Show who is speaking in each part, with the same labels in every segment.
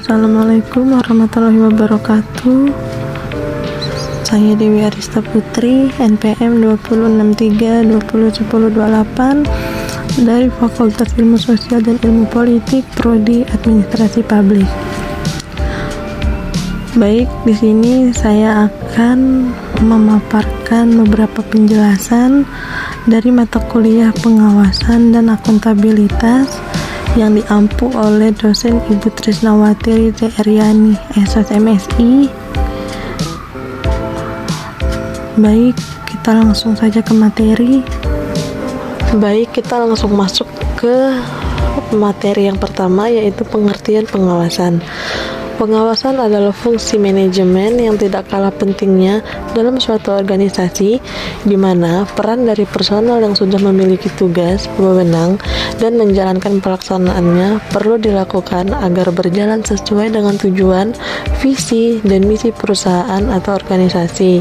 Speaker 1: Assalamualaikum warahmatullahi wabarakatuh. Saya Dewi Arista Putri, NPM 2063201028 dari Fakultas Ilmu Sosial dan Ilmu Politik, Prodi Administrasi Publik. Baik, di sini saya akan memaparkan beberapa penjelasan dari mata kuliah pengawasan dan akuntabilitas yang diampu oleh dosen Ibu Trisnawati Rite Eryani, SOS MSI. Baik, kita langsung saja ke materi. Baik, kita langsung masuk ke materi yang pertama, yaitu pengertian pengawasan. Pengawasan adalah fungsi manajemen yang tidak kalah pentingnya dalam suatu organisasi, di mana peran dari personel yang sudah memiliki tugas, wewenang, dan menjalankan pelaksanaannya perlu dilakukan agar berjalan sesuai dengan tujuan, visi, dan misi perusahaan atau organisasi.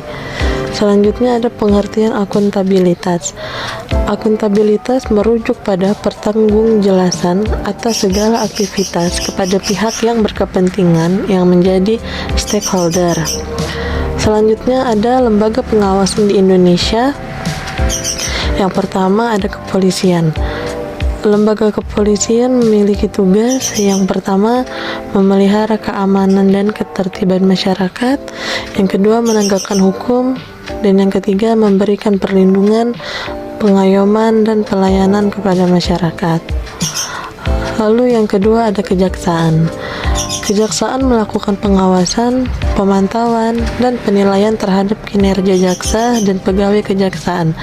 Speaker 1: Selanjutnya ada pengertian akuntabilitas. Akuntabilitas merujuk pada pertanggungjawaban atas segala aktivitas kepada pihak yang berkepentingan yang menjadi stakeholder. Selanjutnya ada lembaga pengawasan di Indonesia. Yang pertama ada kepolisian. Lembaga kepolisian memiliki tugas yang pertama memelihara keamanan dan ketertiban masyarakat, yang kedua menegakkan hukum, dan yang ketiga memberikan perlindungan, pengayoman, dan pelayanan kepada masyarakat. Lalu yang kedua ada kejaksaan. Kejaksaan melakukan pengawasan, pemantauan, dan penilaian terhadap kinerja jaksa dan pegawai kejaksaan.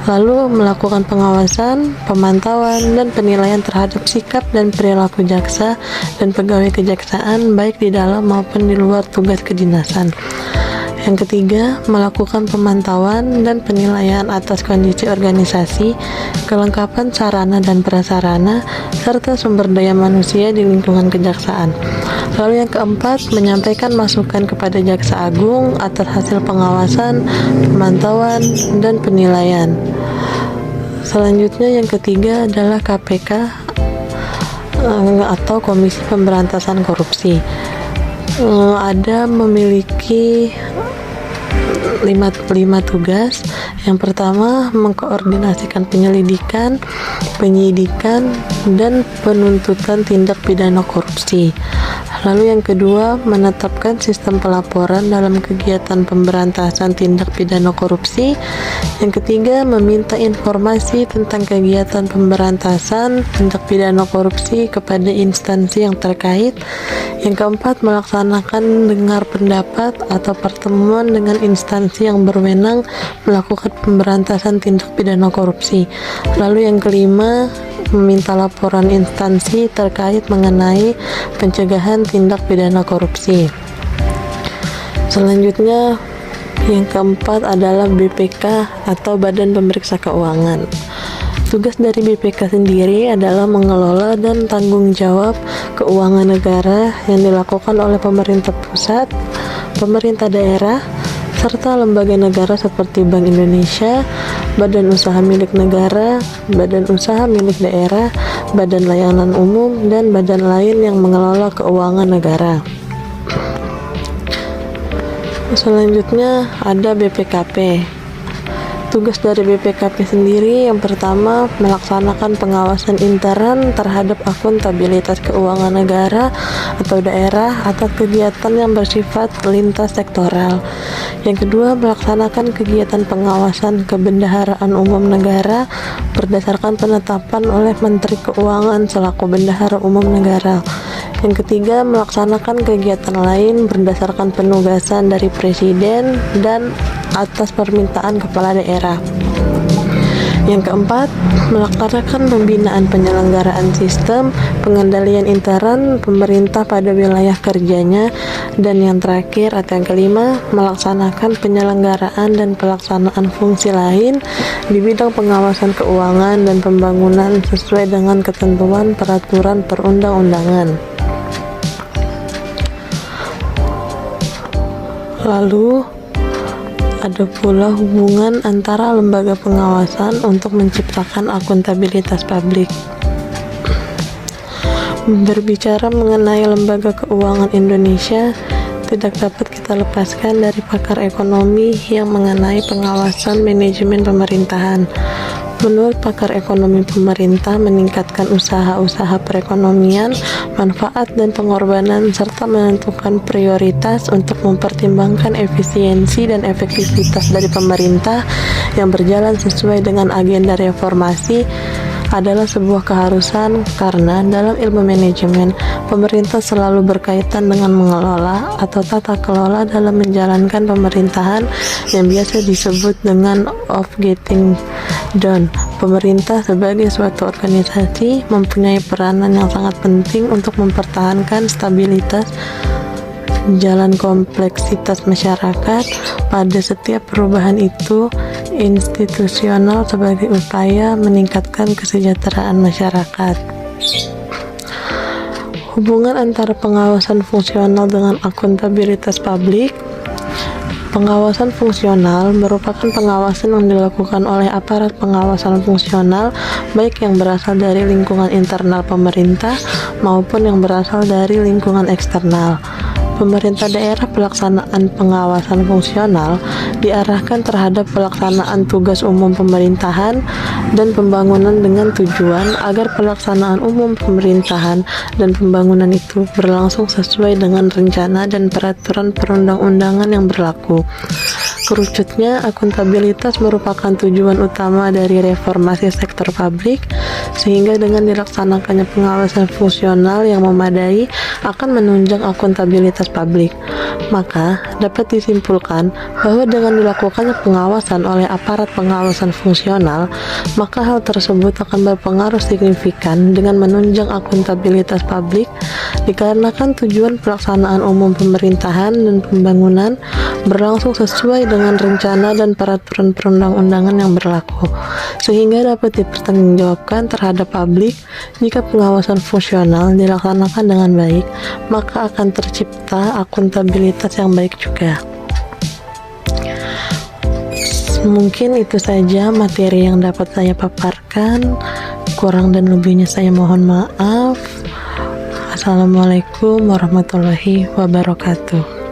Speaker 1: Lalu melakukan pengawasan, pemantauan, dan penilaian terhadap sikap dan perilaku jaksa dan pegawai kejaksaan baik di dalam maupun di luar tugas kedinasan. Yang ketiga, melakukan pemantauan dan penilaian atas kondisi organisasi, kelengkapan sarana dan prasarana, serta sumber daya manusia di lingkungan kejaksaan. Lalu yang keempat, menyampaikan masukan kepada Jaksa Agung atas hasil pengawasan, pemantauan, dan penilaian. Selanjutnya yang ketiga adalah KPK atau Komisi Pemberantasan Korupsi. Ada memiliki 5 tugas. Yang pertama, mengkoordinasikan penyelidikan, penyidikan, dan penuntutan tindak pidana korupsi. Lalu yang kedua, menetapkan sistem pelaporan dalam kegiatan pemberantasan tindak pidana korupsi. Yang ketiga, meminta informasi tentang kegiatan pemberantasan tindak pidana korupsi kepada instansi yang terkait. Yang keempat, melaksanakan dengar pendapat atau pertemuan dengan instansi yang berwenang melakukan pemberantasan tindak pidana korupsi. Lalu yang kelima, meminta laporan instansi terkait mengenai pencegahan tindak pidana korupsi. Selanjutnya yang keempat adalah BPK atau Badan Pemeriksa Keuangan. Tugas dari BPK sendiri adalah mengelola dan tanggung jawab keuangan negara yang dilakukan oleh pemerintah pusat, pemerintah daerah, serta lembaga negara seperti Bank Indonesia, badan usaha milik negara, badan usaha milik daerah, badan layanan umum, dan badan lain yang mengelola keuangan negara. Selanjutnya ada BPKP. Tugas dari BPKP sendiri yang pertama, melaksanakan pengawasan intern terhadap akuntabilitas keuangan negara atau daerah atas kegiatan yang bersifat lintas sektoral. Yang kedua, melaksanakan kegiatan pengawasan kebendaharaan umum negara berdasarkan penetapan oleh Menteri Keuangan selaku bendahara umum negara. Yang ketiga, melaksanakan kegiatan lain berdasarkan penugasan dari Presiden dan atas permintaan kepala daerah. Yang keempat, melaksanakan pembinaan penyelenggaraan sistem pengendalian intern pemerintah pada wilayah kerjanya. Dan yang terakhir atau yang kelima, melaksanakan penyelenggaraan dan pelaksanaan fungsi lain di bidang pengawasan keuangan dan pembangunan sesuai dengan ketentuan peraturan perundang-undangan. Lalu ada pula hubungan antara lembaga pengawasan untuk menciptakan akuntabilitas publik. Berbicara mengenai lembaga keuangan Indonesia, tidak dapat kita lepaskan dari pakar ekonomi yang mengenai pengawasan manajemen pemerintahan. Menurut pakar ekonomi, pemerintah meningkatkan usaha-usaha perekonomian, manfaat dan pengorbanan, serta menentukan prioritas untuk mempertimbangkan efisiensi dan efektivitas dari pemerintah yang berjalan sesuai dengan agenda reformasi adalah sebuah keharusan karena dalam ilmu manajemen, pemerintah selalu berkaitan dengan mengelola atau tata kelola dalam menjalankan pemerintahan yang biasa disebut dengan of getting done. Pemerintah sebagai suatu organisasi mempunyai peranan yang sangat penting untuk mempertahankan stabilitas jalan kompleksitas masyarakat. Pada setiap perubahan itu institusional sebagai upaya meningkatkan kesejahteraan masyarakat. Hubungan antara pengawasan fungsional dengan akuntabilitas publik. Pengawasan fungsional merupakan pengawasan yang dilakukan oleh aparat pengawasan fungsional, baik yang berasal dari lingkungan internal pemerintah maupun yang berasal dari lingkungan eksternal. Pemerintah daerah pelaksanaan pengawasan fungsional diarahkan terhadap pelaksanaan tugas umum pemerintahan dan pembangunan dengan tujuan agar pelaksanaan umum pemerintahan dan pembangunan itu berlangsung sesuai dengan rencana dan peraturan perundang-undangan yang berlaku. Kerucutnya, akuntabilitas merupakan tujuan utama dari reformasi sektor publik, sehingga dengan dilaksanakannya pengawasan fungsional yang memadai akan menunjang akuntabilitas publik. Maka, dapat disimpulkan bahwa dengan dilakukannya pengawasan oleh aparat pengawasan fungsional, maka hal tersebut akan berpengaruh signifikan dengan menunjang akuntabilitas publik, dikarenakan tujuan pelaksanaan umum pemerintahan dan pembangunan berlangsung sesuai dengan rencana dan peraturan perundang-undangan yang berlaku, sehingga dapat dipertanggungjawabkan terhadap publik. Jika pengawasan fungsional dilaksanakan dengan baik, maka akan tercipta akuntabilitas yang baik juga. Mungkin itu saja materi yang dapat saya paparkan. Kurang dan lebihnya saya mohon maaf. Assalamualaikum warahmatullahi wabarakatuh.